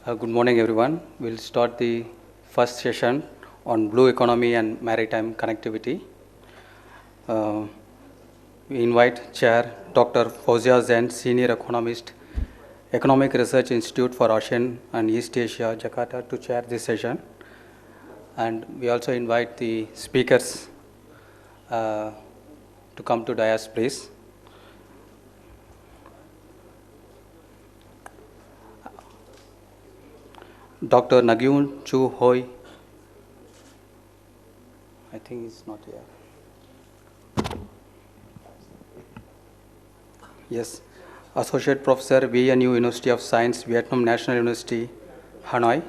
Good morning, everyone. We'll start the first session on blue economy and maritime connectivity. We invite Chair Dr. Fauzia Zain, Senior Economist, Economic Research Institute for ASEAN and East Asia, Jakarta, to chair this session. And we also invite the speakers to come to dais, please. Dr. Nagyun Chu Hoi, I think he's not here. Yes, Associate Professor, VNU University of Science, Vietnam National University, Hanoi.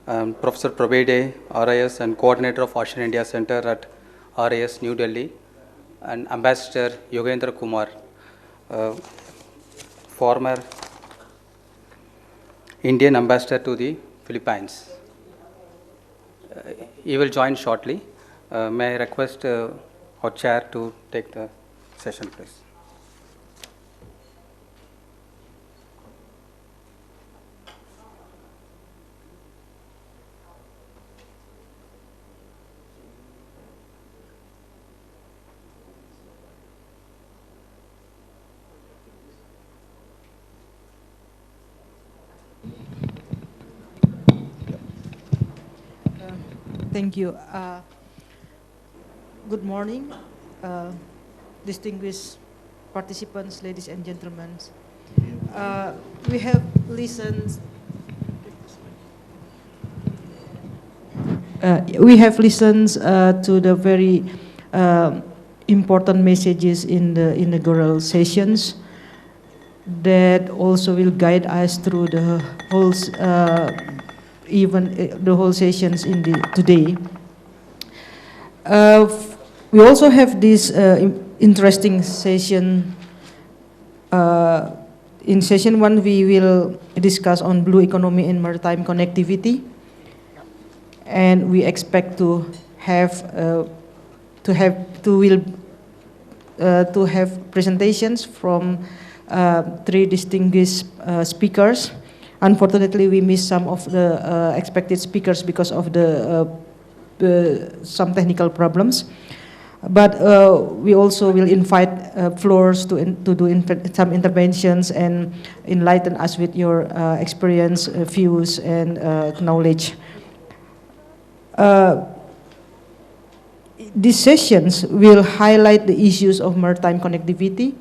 Professor Prabede, RIS and Coordinator of ASEAN-India Center at RIS, New Delhi. And Ambassador Yogendra Kumar, former Indian Ambassador to the Philippines. He will join shortly. May I request our chair to take the session, please. Thank you. Good morning, distinguished participants, ladies and gentlemen. We have listened. To the very important messages in the inaugural sessions that also will guide us through the whole the whole sessions today. We also have this interesting session. In session 1, we will discuss on blue economy and maritime connectivity, and we expect to have presentations from 3 distinguished speakers. Unfortunately, we missed some of the expected speakers because of some technical problems. But we also will invite floors to do some interventions and enlighten us with your experience, views, and knowledge. These sessions will highlight the issues of maritime connectivity,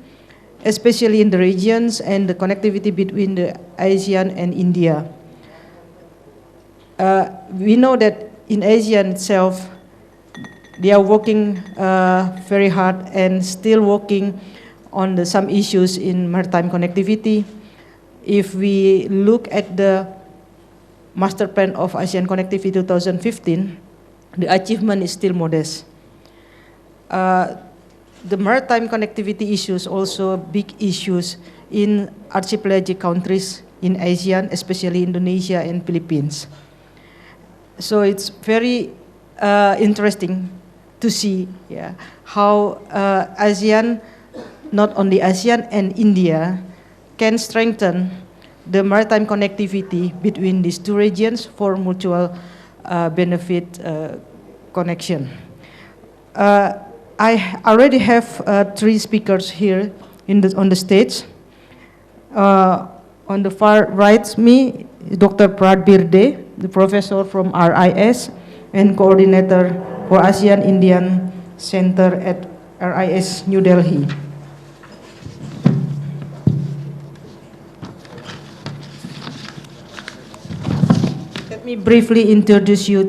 especially in the regions and the connectivity between the ASEAN and India. We know that in ASEAN itself, they are working very hard and still working on some issues in maritime connectivity. If we look at the Master Plan of ASEAN Connectivity 2015, the achievement is still modest. The maritime connectivity issues also big issues in archipelagic countries in ASEAN, especially Indonesia and Philippines. So it's very interesting to see how ASEAN, not only ASEAN and India, can strengthen the maritime connectivity between these 2 regions for mutual benefit connection. I already have 3 speakers here on the stage. On the far right, me, Dr. Prad Birde, the professor from RIS and coordinator for ASEAN-Indian Center at RIS New Delhi. Let me briefly introduce you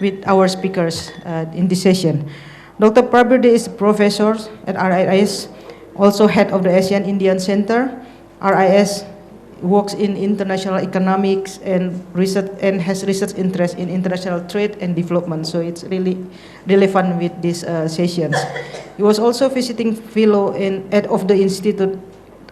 with our speakers in this session. Dr. Prabir is professor at RIS, also head of the ASEAN-Indian Center. RIS works in international economics and research and has research interest in international trade and development. So it's really relevant with these sessions. He was also visiting fellow of the Institute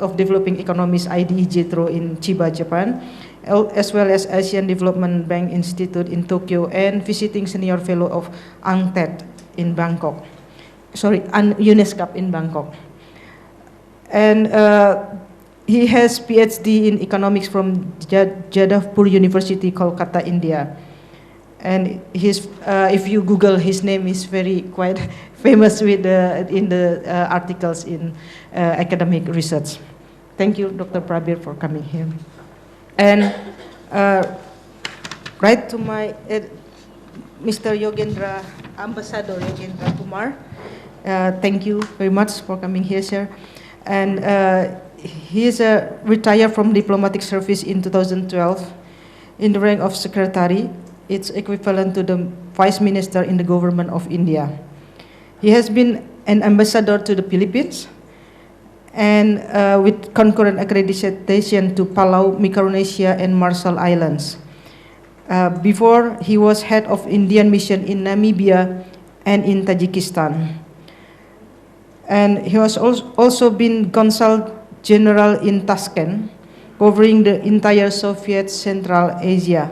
of Developing Economies IDE JETRO in Chiba, Japan, as well as Asian Development Bank Institute in Tokyo, and visiting senior fellow of UNCTAD in Bangkok. UNESCAP in Bangkok. And He has PhD in economics from Jadavpur University, Kolkata, India. And if you Google his name, is very quite famous with in the articles in academic research. Thank you, Dr. Prabir, for coming here. And right to my Mr. Yogendra, Ambassador Yogendra Kumar. Thank you very much for coming here, sir. And he is retired from diplomatic service in 2012 in the rank of secretary. It's equivalent to the vice minister in the government of India. He has been an ambassador to the Philippines and with concurrent accreditation to Palau, Micronesia, and Marshall Islands. Before, he was head of Indian mission in Namibia and in Tajikistan. And he has also been Consul General in Tashkent, covering the entire Soviet Central Asia.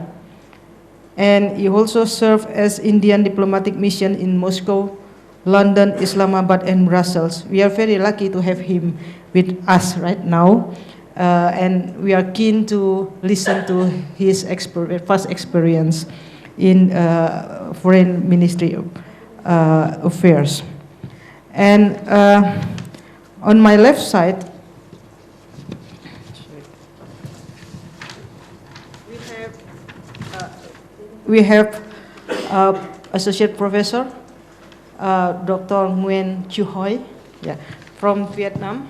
And he also served as Indian diplomatic mission in Moscow, London, Islamabad, and Brussels. We are very lucky to have him with us right now. And we are keen to listen to his past experience in foreign ministry affairs. And on my left side, we have Associate Professor Dr. Nguyen Chu Hoi, from Vietnam.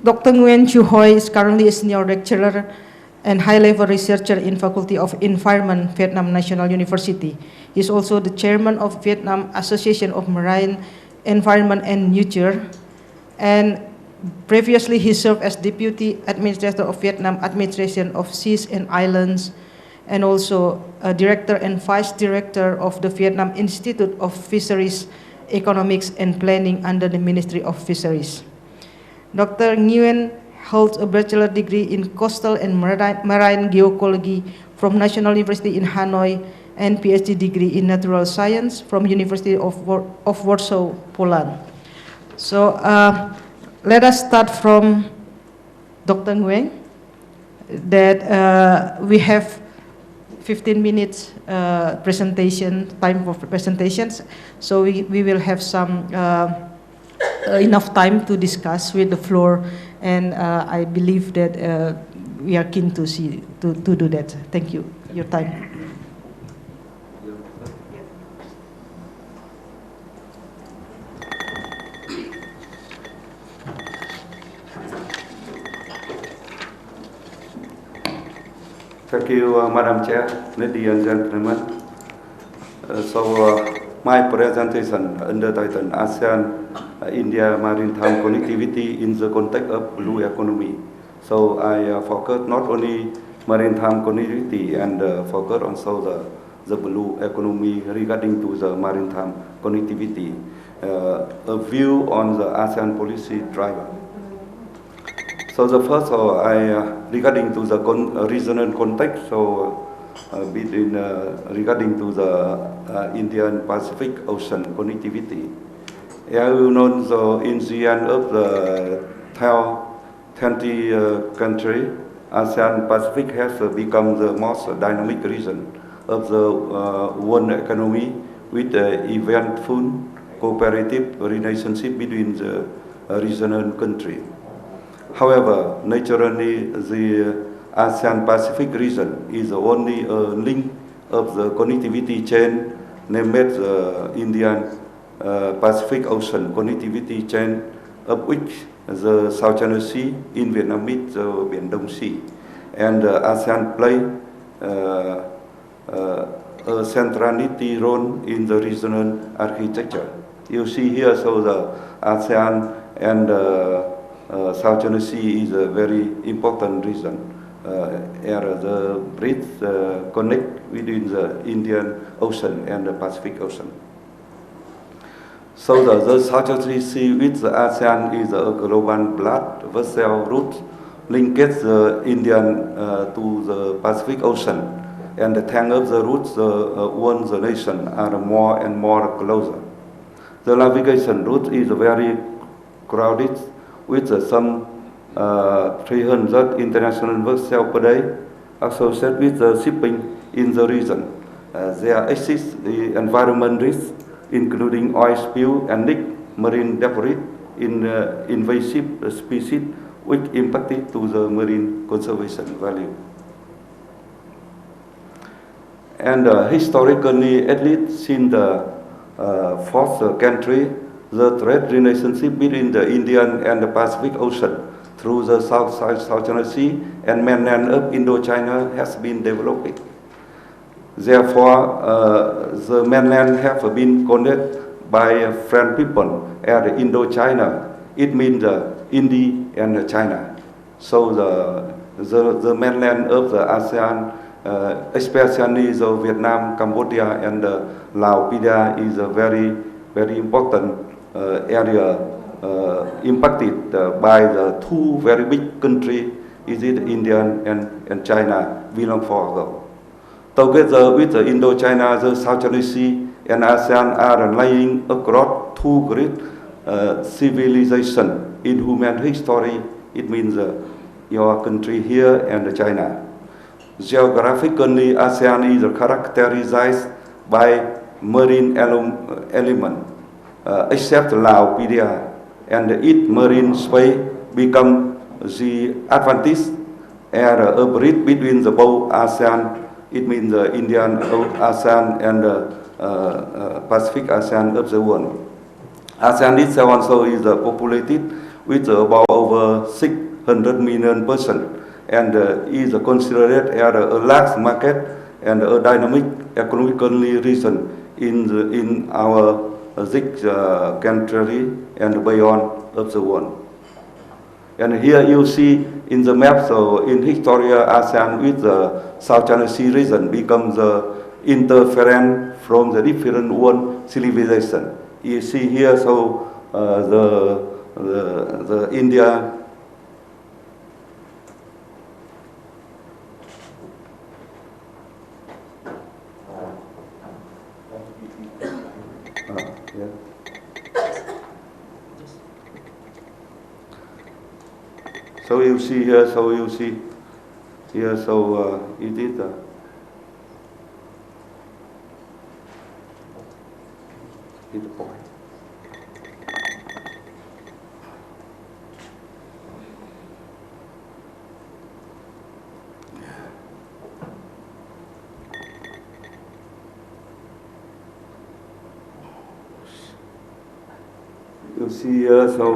Dr. Nguyen Chu Hoi is currently a senior lecturer and high-level researcher in Faculty of Environment, Vietnam National University. He is also the chairman of Vietnam Association of Marine Environment and Nature. And previously, he served as Deputy Administrator of Vietnam Administration of Seas and Islands, and also a Director and Vice Director of the Vietnam Institute of Fisheries, Economics and Planning under the Ministry of Fisheries. Dr. Nguyen holds a bachelor degree in coastal and marine geoecology from National University in Hanoi and PhD degree in natural science from University of Warsaw, Poland. So let us start from Dr. Nguyen, that we have 15 minutes time for presentations. So we will have some enough time to discuss with the floor, and I believe that we are keen to do that. Thank you. Your time. Thank you, Madam Chair, ladies and gentlemen. My presentation under title ASEAN-India Maritime Connectivity in the context of blue economy. So I focus not only maritime connectivity and focus also the blue economy regarding to the maritime connectivity. A view on the ASEAN policy driver. So the first, regarding to the regional context, regarding to the Indian Pacific Ocean connectivity. As you know, in the end of the 20 country, ASEAN Pacific has become the most dynamic region of the world economy with eventful cooperative relationship between the regional countries. However, naturally, the ASEAN Pacific region is only a link of the connectivity chain named the Indian Pacific Ocean connectivity chain, of which the South China Sea in Vietnam meets the Biển Đông Sea, and ASEAN play a centrality role in the regional architecture. You see here, so the ASEAN and South China Sea is a very important region. The bridge connect within the Indian Ocean and the Pacific Ocean. So the South China Sea with the ASEAN is a global blood vessel route linked the Indian to the Pacific Ocean, and the tank of the routes, the nation are more and more closer. The navigation route is very crowded with some 300 international vessels per day associated with the shipping in the region. There exists the environment risks, including oil spill and leak, marine debris in invasive species, which impacted to the marine conservation value. And historically, at least in the fourth country, the trade relationship between the Indian and the Pacific Ocean through the South China Sea and mainland of Indochina has been developing. Therefore, the mainland have been connected by friend people at Indochina. It means India and China. So the mainland of the ASEAN, especially the Vietnam, Cambodia, and Laos, is a very, very important area impacted by the two very big countries, is it India and China, long ago. Together with the Indochina, the South China Sea and ASEAN are lying across two great civilizations in human history. It means your country here and China. Geographically, ASEAN is characterized by marine element, except Laos, and its marine space become the advantage and a bridge between the both ASEAN. It means the Indian ASEAN and Pacific ASEAN of the world. ASEAN itself also is populated with about over 600 million persons and is considered as a large market and a dynamic economically region in our this country and beyond of the world. And here you see in the map, so in history, ASEAN with the South China Sea region becomes the interference from the different world civilization. You see here, so the India. Yeah. So you see here, so you see here, so it is the point. You see here, so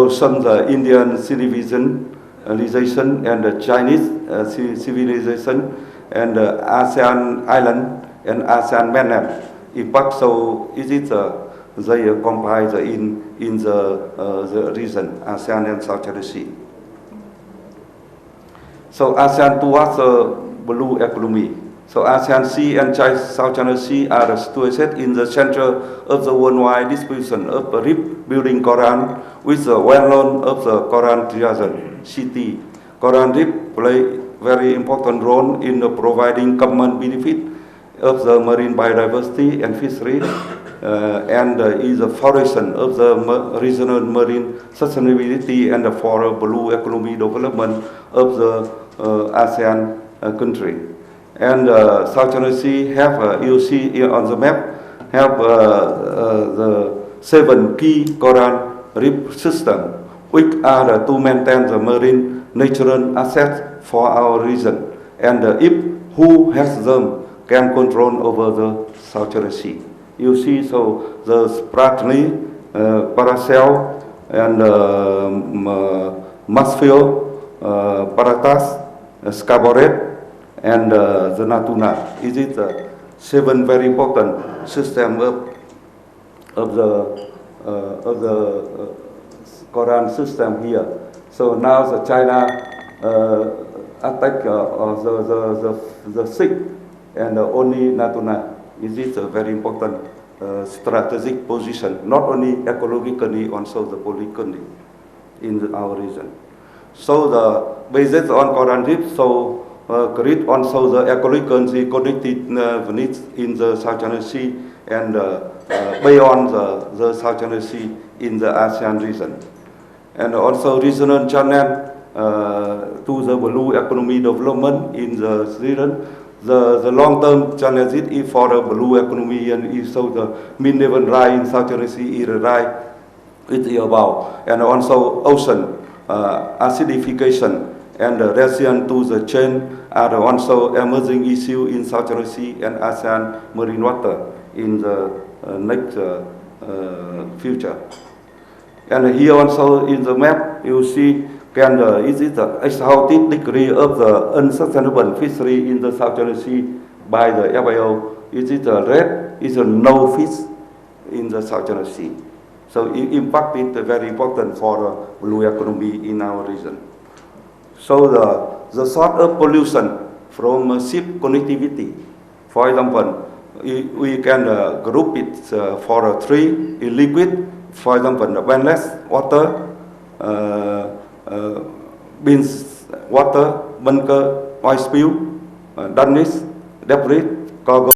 some the Indian civilization and the Chinese civilization and ASEAN island and ASEAN mainland impact. So is it they comprise in the region ASEAN and South China Sea. So ASEAN towards blue economy. So ASEAN Sea and South China Sea are situated in the center of the worldwide distribution of the Reef Building Coral, with the well-known of the Coral Triangle city. Coral Reef play very important role in providing common benefit of the marine biodiversity and fishery, and is a foundation of the regional marine sustainability and for blue economy development of the ASEAN country. And South China Sea have, you see here on the map, have the 7 key coral reef systems, which are to maintain the marine natural assets for our region. And if who has them can control over the South China Sea. You see, so the Spratly, Paracel, and Masfield, Paratas, Scaboret, and the Natuna. Is it 7 very important system of the Coral system here? So now the China attack the 6th and only Natuna. Is it a very important strategic position, not only ecologically, also the politically in our region. So the based on Coral Reef, so create also the ecological connected needs in the South China Sea and beyond the South China Sea in the ASEAN region. And also regional channel to the blue economy development in the region. The long-term challenges is for the blue economy and also the mineral right in South China Sea is right it's about, and also ocean acidification and resilience to the change are also emerging issue in South China Sea and ASEAN marine water in the next future. And here also in the map you see is it the exhaustive degree of the unsustainable fishery in the South China Sea by the FAO? Is it a red? Is a no fish in the South China Sea? So impact is very important for blue economy in our region. So the sort of pollution from ship connectivity, for example, we can group it for three liquid, for example, the wetlands water, beans water, bunker, oil spill, damage, debris, cargo.